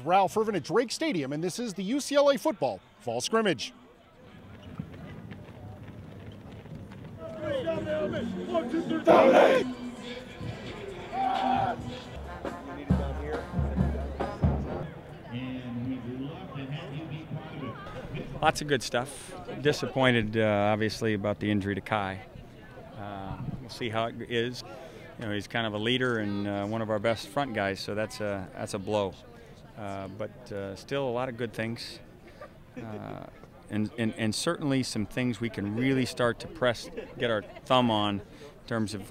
is Ralph Irvin at Drake Stadium, and this is the UCLA football fall scrimmage. Lots of good stuff. Disappointed, obviously, about the injury to Kai. We'll see how it is. You know, he's kind of a leader and one of our best front guys, so that's a blow. But still a lot of good things, and certainly some things we can really start to get our thumb on in terms of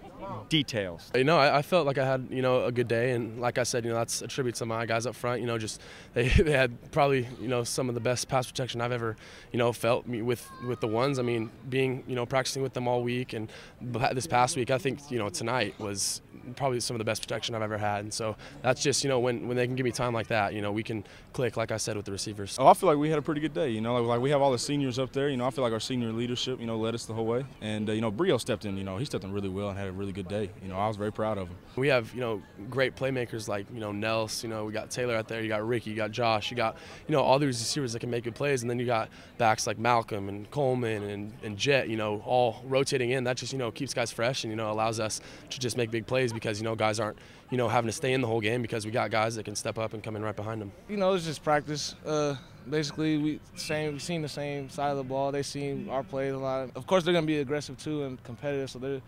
details. You know, I felt like I had, you know, a good day, and like I said, you know, that's a tribute to my guys up front. You know, just they had probably, you know, some of the best pass protection I've ever, you know, felt with the ones. I mean, being, you know, practicing with them all week and this past week, I think, you know, tonight was probably some of the best protection I've ever had. And so that's just, you know, when they can give me time like that, you know, we can click, like I said, with the receivers. Oh, I feel like we had a pretty good day. You know, like we have all the seniors up there. You know, I feel like our senior leadership, you know, led us the whole way. And you know, Brio stepped in. You know, he stepped in really well and had a really good day. You know, I was very proud of him. We have, you know, great playmakers like, you know, Nels. You know, we got Taylor out there. You got Ricky. You got Josh. You got, you know, all these receivers that can make good plays. And then you got backs like Malcolm and Coleman and Jet. You know, all rotating in. That just, you know, keeps guys fresh and, you know, allows us to just make big plays because, you know, guys aren't, you know, having to stay in the whole game because we got guys that can step up and come in right behind them. You know, it's just practice. Basically, we seen the same side of the ball. They seen our plays a lot. Of course, they're gonna be aggressive too and competitive, so they're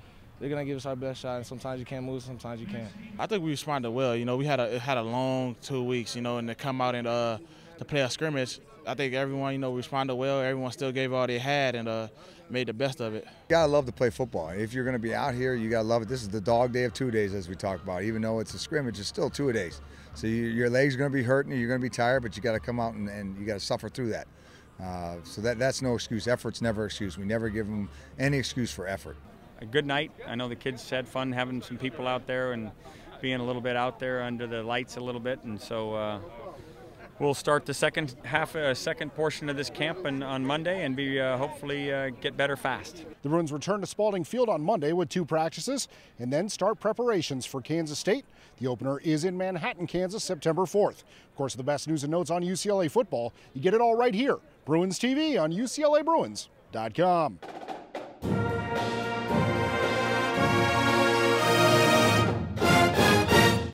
gonna give us our best shot. And sometimes you can't move, sometimes you can. I think we responded well. You know, we had a long 2 weeks. You know, and to come out and to play a scrimmage, I think everyone, you know, responded well. Everyone still gave all they had and made the best of it. You gotta love to play football. If you're gonna be out here, you gotta love it. This is the dog day of 2 days, as we talked about. Even though it's a scrimmage, it's still 2 days. So your legs are gonna be hurting, you're gonna be tired, but you gotta come out and you gotta suffer through that. So that's no excuse. Effort's never excuse. We never give them any excuse for effort. A good night. I know the kids had fun having some people out there and being a little bit out there under the lights a little bit, and so we'll start the second portion of this camp on Monday and be hopefully get better fast. The Bruins return to Spalding Field on Monday with 2 practices and then start preparations for Kansas State. The opener is in Manhattan, Kansas, September 4th. Of course, the best news and notes on UCLA football, you get it all right here. Bruins TV on UCLABruins.com.